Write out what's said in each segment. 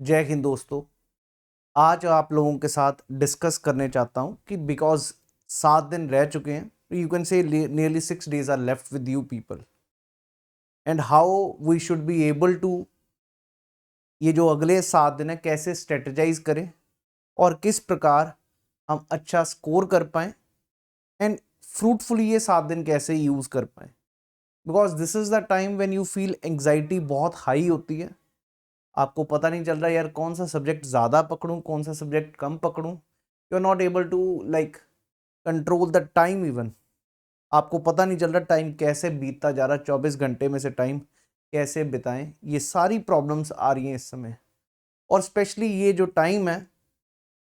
जय हिंद दोस्तों। आज आप लोगों के साथ डिस्कस करने चाहता हूं कि बिकॉज 7 दिन रह चुके हैं, you can say nearly 6 days are left with you people, and how we should be able to ये जो अगले 7 दिन है कैसे स्ट्रेटजाइज करें और किस प्रकार हम अच्छा स्कोर कर पाएं एंड फ्रूटफुली ये 7 दिन कैसे यूज कर पाएं। Because this is the time when you feel anxiety बहुत हाई होती है, आपको पता नहीं चल रहा यार कौन सा सब्जेक्ट ज़्यादा पकड़ूं कौन सा सब्जेक्ट कम पकड़ूं। You are not able to like control the time even, आपको पता नहीं चल रहा टाइम कैसे बीतता जा रहा, 24 घंटे में से टाइम कैसे बिताएं। ये सारी प्रॉब्लम्स आ रही हैं इस समय, और स्पेशली ये जो टाइम है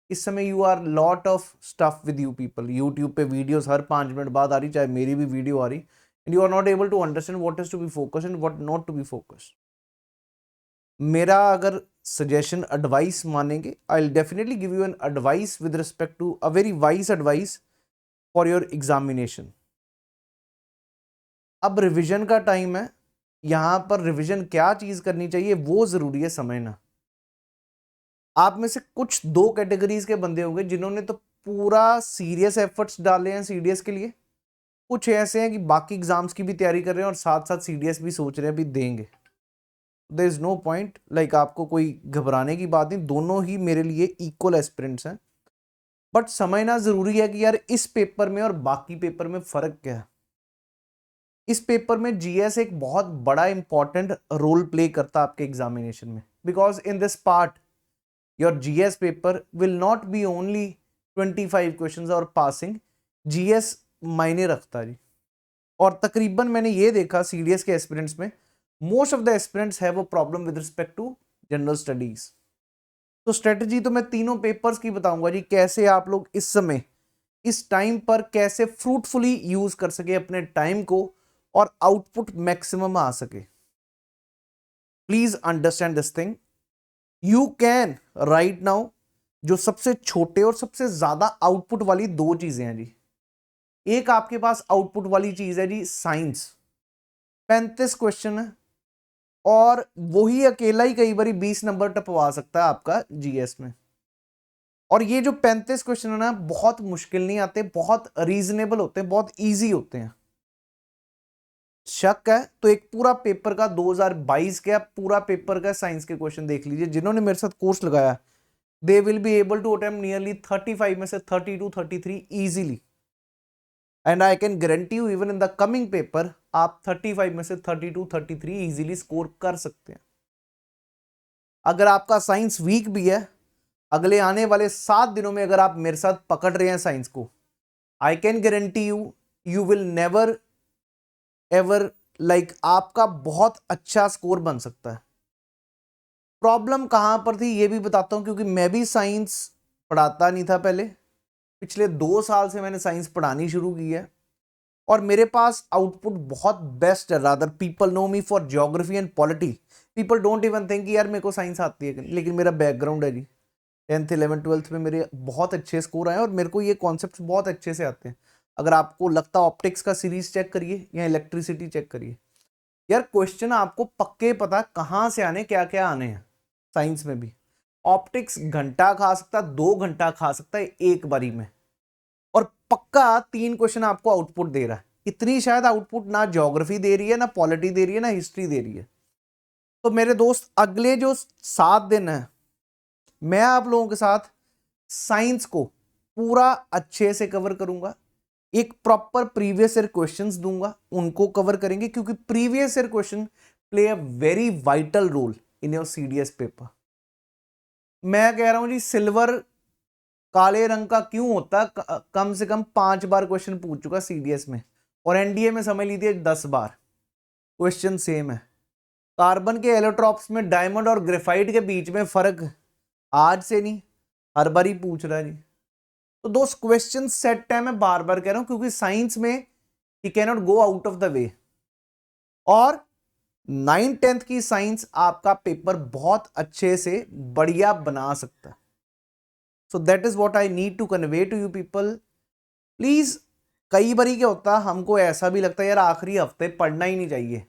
इस समय you are lot of stuff with you people. YouTube पे वीडियोस हर 5 मिनट बाद आ रही, चाहे मेरी भी वीडियो आ रही, and you are not able to understand what is to be focus and what not to be focus. मेरा अगर सजेशन एडवाइस मानेंगे, I will definitely give you an advice with respect to a very wise advice for your examination. अब revision का time है, यहां पर revision क्या चीज करनी चाहिए वो जरूरी है समझना। आप में से कुछ 2 कैटेगरीज के बंदे होंगे जिन्होंने तो पूरा सीरियस एफर्ट्स डाले हैं सीडीएस के लिए, कुछ ऐसे हैं कि बाकी एग्जाम्स की भी तैयारी कर रहे हैं और साथ साथ सीडीएस भी सोच रहे हैं भी देंगे। There is no point, like आपको कोई घबराने की बात नहीं, दोनों ही मेरे लिए इक्वल एस्पिरेंट्स हैं। बट समझना जरूरी है कि यार इस पेपर में और बाकी पेपर में फर्क क्या है। इस पेपर में जीएस एक बहुत बड़ा इंपॉर्टेंट रोल प्ले करता है आपके एग्जामिनेशन में, because in this part your GS paper will not be only 25 questions और पासिंग। जीएस मायने रखता है जी, और तकरीबन मैंने ये देखा सीडीएस के एस्पिरेंट्स में most of the aspirants have a problem with respect to general studies. तो स्ट्रेटजी तो मैं तीनों पेपर्स की बताऊंगा जी, कैसे आप लोग इस समय इस टाइम पर कैसे फ्रूटफुली यूज कर सके अपने टाइम को और आउटपुट मैक्सिमम आ सके। Please understand this thing, you can write now. जो सबसे छोटे और सबसे ज्यादा आउटपुट वाली 2 चीजें हैं जी, एक आपके पास आउटपुट वाली चीज है जी साइंस, 35 क्वेश्चन है और वही अकेला ही कई बार 20 नंबर टपवा सकता है आपका जीएस में। और ये जो 35 क्वेश्चन है ना, बहुत मुश्किल नहीं आते, बहुत रीजनेबल होते हैं, बहुत इजी होते हैं। शक है तो एक पूरा पेपर का 2022 का पूरा पेपर का साइंस के क्वेश्चन देख लीजिए। जिन्होंने मेरे साथ कोर्स लगाया they will be able to attempt nearly 35 में से 32 33 easily, and I can guarantee you even in the coming paper आप 35 में से 32 33 इजीली स्कोर कर सकते हैं। अगर आपका साइंस वीक भी है, अगले आने वाले 7 दिनों में अगर आप मेरे साथ पकड़ रहे हैं साइंस को, आई can guarantee you you will never ever like आपका बहुत अच्छा स्कोर बन सकता है। प्रॉब्लम कहां पर थी ये भी बताता हूं, क्योंकि मैं भी साइंस पढ़ाता नहीं था पहले। पिछले 2 साल से मैंने साइंस पढ़ानी शुरू की है और मेरे पास आउटपुट बहुत बेस्ट है। Rather people know me for geography and polity, people don't even think यार मेरे को साइंस आती है, लेकिन मेरा बैकग्राउंड है जी। 10th 11th 12th में मेरे बहुत अच्छे स्कोर आए और मेरे को ये कॉन्सेप्ट्स बहुत अच्छे से आते हैं। अगर आपको लगता है ऑप्टिक्स का सीरीज चेक करिए या इलेक्ट्रिसिटी चेक करिए, यार क्वेश्चन आपको पक्के पता कहाँ से आने, क्या क्या आने हैं। साइंस में भी ऑप्टिक्स घंटा खा सकता है, 2 घंटा खा सकता है एक बारी में, और पक्का 3 क्वेश्चन आपको आउटपुट दे रहा है। इतनी शायद आउटपुट ना ज्योग्राफी दे रही है, ना पॉलिटी दे रही है, ना हिस्ट्री दे रही है। तो मेरे दोस्त अगले जो 7 दिन है मैं आप लोगों के साथ साइंस को पूरा अच्छे से कवर करूंगा। एक प्रॉपर प्रीवियस ईयर क्वेश्चंस दूंगा, उनको कवर करेंगे, क्योंकि previous year question play a very vital role in your CDS paper. मैं कह रहा हूं जी सिल्वर काले रंग का क्यों होता, कम से कम 5 बार क्वेश्चन पूछ चुका सीडीएस में, और एनडीए में समझ लीजिए 10 बार क्वेश्चन सेम है। कार्बन के एलोट्रॉप्स में डायमंड और ग्रेफाइट के बीच में फर्क आज से नहीं, हर बार ही पूछ रहा है जी। तो दो क्वेश्चन सेट है, मैं बार बार कह रहा हूं, क्योंकि साइंस में he can not go out of the way. और 9th 10th की साइंस आपका पेपर बहुत अच्छे से बढ़िया बना सकता है। So that is what I need to convey to you people. Please, कई बारी क्या होता है हमको ऐसा भी लगता है यार आखिरी हफ्ते पढ़ना ही नहीं चाहिए,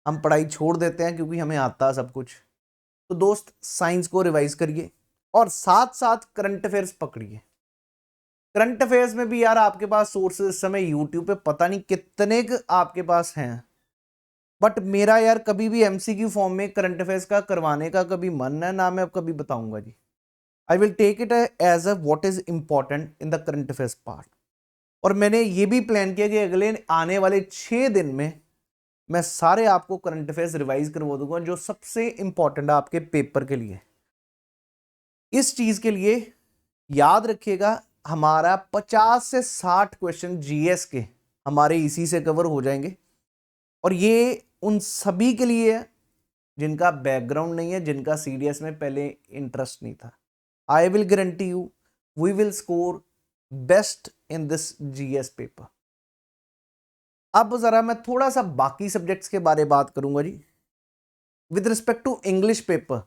हम पढ़ाई छोड़ देते हैं क्योंकि हमें आता है सब कुछ। तो दोस्त साइंस को रिवाइज करिए और साथ साथ करंट अफेयर्स पकड़िए। करंट अफेयर्स में भी यार आपके पास सोर्सेज इस समय यूट्यूब पे पता नहीं कितने आपके पास हैं, बट मेरा यार कभी भी एमसीक्यू फॉर्म में करंट अफेयर्स का करवाने का कभी मन है ना, मैं अब कभी बताऊंगा जी। I will take it as a what is important in the current affairs part. और मैंने ये भी प्लान किया कि अगले आने वाले 6 दिन में मैं सारे आपको करंट अफेयर्स रिवाइज करवा दूंगा जो सबसे इंपॉर्टेंट है आपके पेपर के लिए। इस चीज के लिए याद रखिएगा, हमारा 50 से 60 क्वेश्चन जीएस के हमारे इसी से कवर हो जाएंगे, और ये उन सभी के लिए है जिनका बैकग्राउंड नहीं है, जिनका सीडीएस में पहले इंटरेस्ट नहीं था। I will guarantee you we will score best in this GS paper. अब जरा मैं थोड़ा सा बाकी सब्जेक्ट्स के बारे में बात करूंगा जी। With respect to English paper,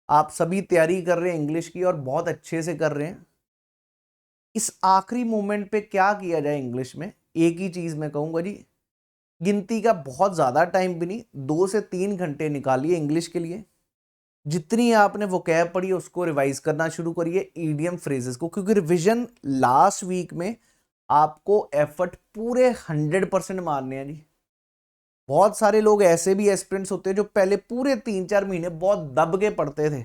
आप सभी तैयारी कर रहे हैं इंग्लिश की और बहुत अच्छे से कर रहे हैं। इस आखिरी मोमेंट पे क्या किया जाए इंग्लिश में, एक ही चीज मैं कहूंगा जी, गिनती का बहुत ज्यादा टाइम भी नहीं, 2 से 3 घंटे निकालिए इंग्लिश के लिए। जितनी आपने वोकैब पढ़ी उसको रिवाइज करना शुरू करिए, ईडियम फ्रेजेस को, क्योंकि रिवीजन लास्ट वीक में आपको एफर्ट पूरे 100% मारने हैं जी। बहुत सारे लोग ऐसे भी एस्पिरेंट्स होते हैं जो पहले पूरे 3-4 महीने बहुत दब के पढ़ते थे,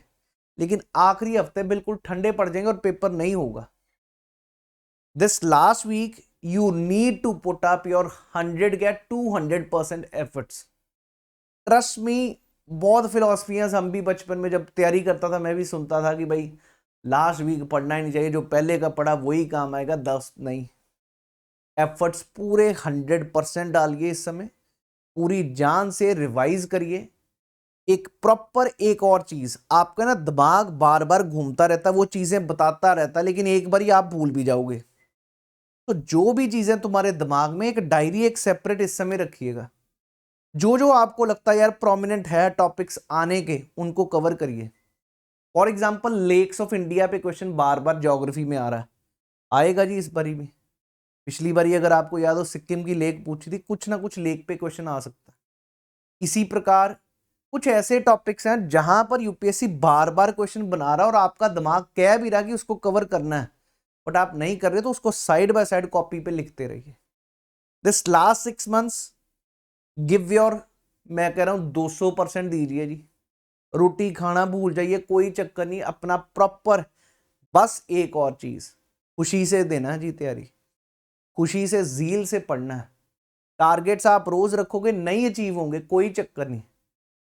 लेकिन आखिरी हफ्ते बिल्कुल ठंडे पड़ जाएंगे और पेपर नहीं होगा। This last week you need to put up your 100 get 200% efforts. Trust me, बहुत फिलोसफियां हम भी बचपन में जब तैयारी करता था मैं भी सुनता था कि भाई लास्ट वीक पढ़ना ही नहीं चाहिए, जो पहले का पढ़ा वही काम आएगा, 10 नहीं। एफर्ट्स पूरे 100% डालिए, इस समय पूरी जान से रिवाइज करिए। एक प्रॉपर, एक और चीज, आपका ना दिमाग बार बार घूमता रहता, वो चीजें बताता रहता, लेकिन एक बार ही आप भूल भी जाओगे। तो जो भी चीजें तुम्हारे दिमाग में, एक डायरी एक सेपरेट इस समय रखिएगा। जो जो आपको लगता है यार प्रोमिनेंट है टॉपिक्स आने के, उनको कवर करिए। For example lakes of India पे क्वेश्चन बार बार ज्योग्राफी में आ रहा है, आएगा जी इस बारी भी। पिछली बारी अगर आपको याद हो सिक्किम की लेक पूछी थी, कुछ ना कुछ लेक पे क्वेश्चन आ सकता है। इसी प्रकार कुछ ऐसे टॉपिक्स हैं जहां पर यूपीएससी बार बार क्वेश्चन बना रहा है और आपका दिमाग कह भी रहा कि उसको कवर करना है, बट आप नहीं कर रहे, तो उसको साइड बाय साइड कॉपी पे लिखते रहिए। This last 6 months give your, मैं कह रहा हूं 200% दीजिए जी। रोटी खाना भूल जाइए, कोई चक्कर नहीं, अपना प्रॉपर। बस एक और चीज, खुशी से देना है जी तैयारी, खुशी से, जील से पढ़ना है। टारगेट्स आप रोज रखोगे नहीं अचीव होंगे, कोई चक्कर नहीं,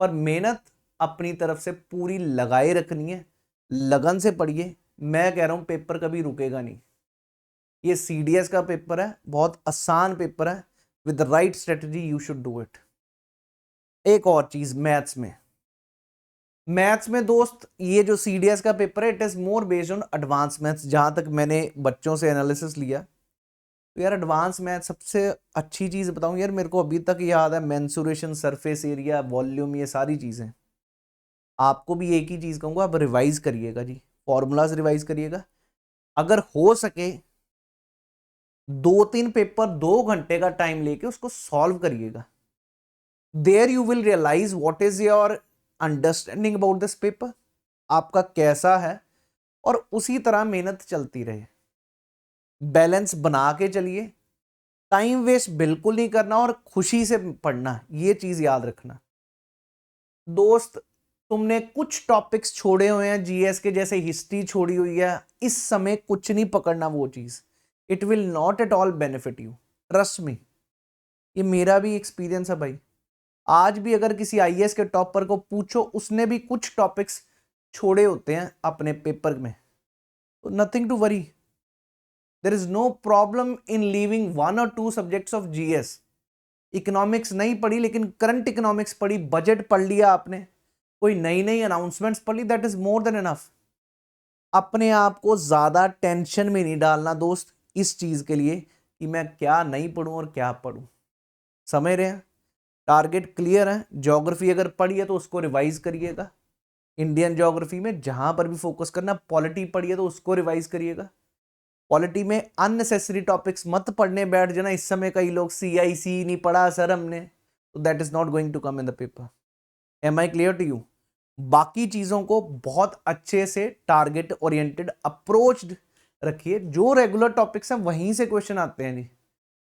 पर मेहनत अपनी तरफ से पूरी लगाए रखनी है, लगन से पढ़िए। मैं कह रहा हूं पेपर कभी रुकेगा नहीं। ये सीडीएस का पेपर है, बहुत आसान पेपर है, with right strategy you should do it. एक और चीज, मैथ्स में दोस्त, ये जो सीडीएस का पेपर है it is more based on advance maths. जहां तक मैंने बच्चों से एनालिसिस लिया, तो यार एडवांस मैथ सबसे अच्छी चीज बताऊं यार, मेरे को अभी तक याद है, मेंसुरेशन, सरफेस एरिया, वॉल्यूम, ये सारी चीजें। आपको भी एक ही चीज कहूंगा, आप रिवाइज करिएगा जी, फॉर्मूलाज रिवाइज करिएगा। अगर हो सके 2-3 पेपर 2 घंटे का टाइम लेके उसको सॉल्व करिएगा। There you will realise what is your understanding about this paper, आपका कैसा है, और उसी तरह मेहनत चलती रहे। बैलेंस बना के चलिए, टाइम वेस्ट बिल्कुल नहीं करना और खुशी से पढ़ना, ये चीज याद रखना। दोस्त, तुमने कुछ टॉपिक्स छोड़े हुए हैं जीएस के, जैसे हिस्ट्री छोड़ी हुई है, इस समय कुछ नहीं पकड़ना वो चीज, it will not at all benefit you, trust me. ये मेरा भी एक्सपीरियंस है भाई। आज भी अगर किसी आईएएस के टॉपर को पूछो, उसने भी कुछ टॉपिक्स छोड़े होते हैं अपने पेपर में, तो nothing to worry, there is no problem in leaving 1 or 2 subjects of GS. Economics नहीं पढ़ी लेकिन करंट इकोनॉमिक्स पढ़ी, बजट पढ़ लिया आपने, कोई नई नई अनाउंसमेंट्स पढ़ ली, that is more than enough. अपने आप को ज्यादा टेंशन में नहीं डालना दोस्त इस चीज के लिए कि मैं क्या नहीं पढ़ूं और क्या पढ़ूं। समझ रहे हैं? टारगेट क्लियर है। ज्योग्राफी अगर पढ़ी है तो उसको रिवाइज करिएगा, इंडियन ज्योग्राफी में जहां पर भी फोकस करना। पॉलिटी पढ़ी है तो उसको रिवाइज करिएगा। पॉलिटी में अननेसेसरी टॉपिक्स मत पढ़ने बैठ जाना। इस समय कई लोग CIC नहीं पढ़ा सर हमने, तो that is not going to come in the paper. Am I clear to you? बाकी चीज़ों को बहुत अच्छे से टारगेट ओरिएंटेड अप्रोच रखिए। जो रेगुलर टॉपिक्स हैं वहीं से क्वेश्चन आते हैं जी।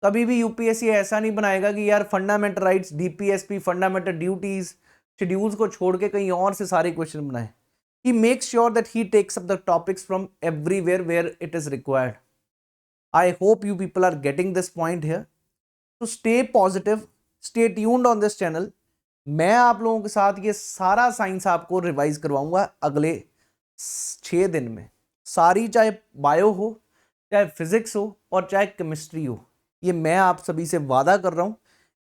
कभी भी यूपीएससी ऐसा नहीं बनाएगा कि यार fundamental rights, DPSP, fundamental duties, schedules को छोड़ के कहीं और से सारे क्वेश्चन बनाए। He makes sure that he takes up the topics from everywhere where it is required. I hope you people are getting this point here. तो stay positive, stay tuned on this channel. मैं आप लोगों के साथ ये सारा science आपको revise करवाऊंगा अगले 6 दिन में। सारी, चाहे बायो हो, चाहे फिजिक्स हो और चाहे केमिस्ट्री हो, ये मैं आप सभी से वादा कर रहा हूं।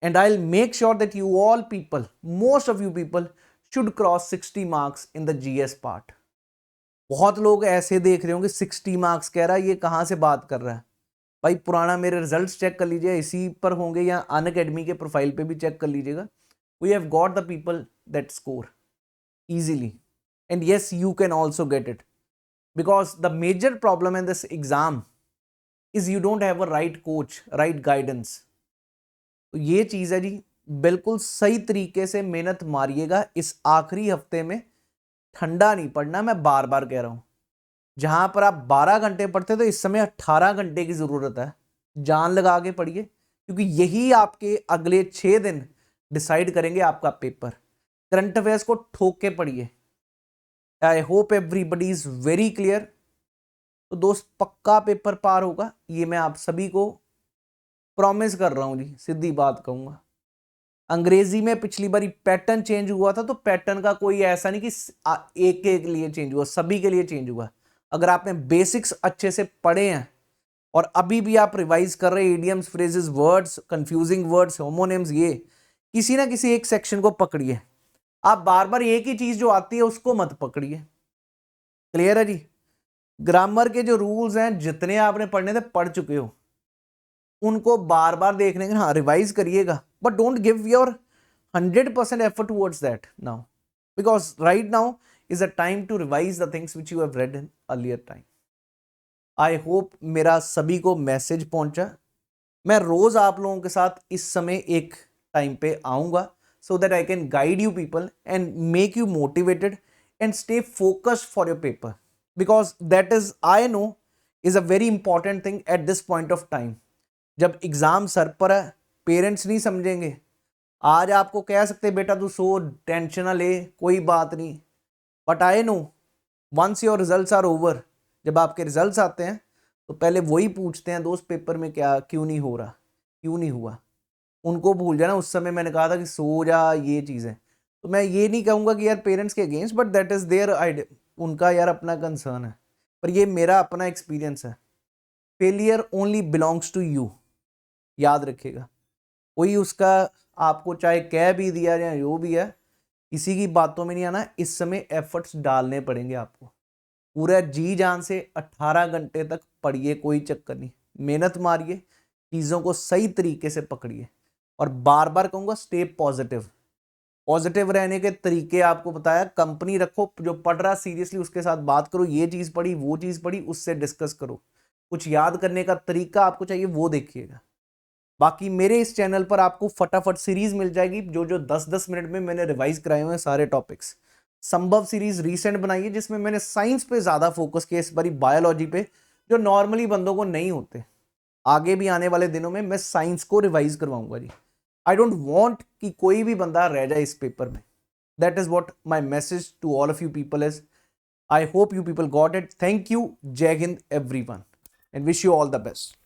And I will make sure that you all people, most of you people should cross 60 marks in the GS part. बहुत लोग ऐसे देख रहे होंगे 60 मार्क्स कह रहा है, ये कहां से बात कर रहा है। भाई पुराना मेरे रिजल्ट्स चेक कर लीजिए, इसी पर होंगे या अनअकैडमी के प्रोफाइल पे भी चेक कर लीजिएगा। We have got the people that score easily, and yes, you can also get it, because the major problem in this exam is you don't have a right coach, right guidance. तो ये चीज है जी, बिल्कुल सही तरीके से मेहनत मारिएगा इस आखिरी हफ्ते में। ठंडा नहीं पड़ना, मैं बार बार कह रहा हूं। जहां पर आप 12 घंटे पढ़ते तो इस समय 18 घंटे की जरूरत है। जान लगा के पढ़िए, क्योंकि यही आपके अगले 6 दिन डिसाइड करेंगे आपका पेपर। करंट अफेयर्स को ठोक के पढ़िए। I hope everybody is very clear. तो दोस्त, पक्का पेपर पार होगा, ये मैं आप सभी को प्रॉमिस कर रहा हूं जी, सीधी बात कहूंगा। अंग्रेजी में पिछली बारी पैटर्न चेंज हुआ था, तो पैटर्न का कोई ऐसा नहीं कि एक के लिए चेंज हुआ, सभी के लिए चेंज हुआ। अगर आपने बेसिक्स अच्छे से पढ़े हैं और अभी भी आप रिवाइज कर रहे हैं, idioms, phrases, words, confusing words, homonyms, ये किसी ना किसी एक सेक्शन को पकड़िए। आप बार बार एक ही चीज जो आती है उसको मत पकड़िए। क्लियर है जी? ग्रामर के जो रूल्स हैं जितने आपने पढ़ने थे, पढ़ चुके हो, उनको बार बार देखने के, हाँ रिवाइज करिएगा, but don't give your 100% effort towards that now, because right now is a time to revise the things which you have read in earlier time. I hope मेरा सभी को मैसेज पहुंचा। मैं रोज आप लोगों के साथ इस समय एक टाइम पे आऊंगा, so that I can guide you people and make you motivated and stay focused for your paper, because that is, I know, is a very important thing at this point of time. जब exam sir पर है, parents नहीं समझेंगे। आज आपको कह सकते बेटा तू सो टेंशन ना ले, कोई बात नहीं, but I know once your results are over, जब आपके रिजल्ट्स आते हैं तो पहले वही पूछते हैं, दोस्त पेपर में क्या क्यों नहीं हो रहा, क्यों नहीं हुआ। उनको भूल जाना उस समय मैंने कहा था कि सो जा, ये चीज़ है। तो मैं ये नहीं कहूँगा कि यार पेरेंट्स के against, but that is their idea, उनका यार अपना कंसर्न है, पर ये मेरा अपना एक्सपीरियंस है। Failure only belongs to you, याद रखिएगा। कोई उसका आपको चाहे कह भी दिया या जो भी है, किसी की बातों में नहीं आना। इस समय एफर्ट्स डालने पड़ेंगे आपको, पूरा जी जान से 18 घंटे तक पढ़िए, कोई चक्कर नहीं, मेहनत मारिए, चीज़ों को सही तरीके से पकड़िए। और बार बार कहूँगा स्टे पॉजिटिव। पॉजिटिव रहने के तरीके आपको बताया, कंपनी रखो, जो पढ़ रहा सीरियसली उसके साथ बात करो, ये चीज़ पढ़ी, वो चीज़ पढ़ी, उससे डिस्कस करो। कुछ याद करने का तरीका आपको चाहिए वो देखिएगा। बाकी मेरे इस चैनल पर आपको फटाफट सीरीज मिल जाएगी, जो जो 10-10 मिनट में मैंने रिवाइज कराए हुए हैं सारे टॉपिक्स। संभव सीरीज रीसेंट बनाई है, जिसमें मैंने साइंस पे ज़्यादा फोकस किया, इस बारी बायोलॉजी पे, जो नॉर्मली बंदों को नहीं होते। आगे भी आने वाले दिनों में मैं साइंस को रिवाइज करवाऊंगा जी। आई डोंट वॉन्ट कि कोई भी बंदा रह जाए इस पेपर में। That is what my message to all of you people is. I hope you people got it. Thank you. Jai Hind everyone, and wish you all the best.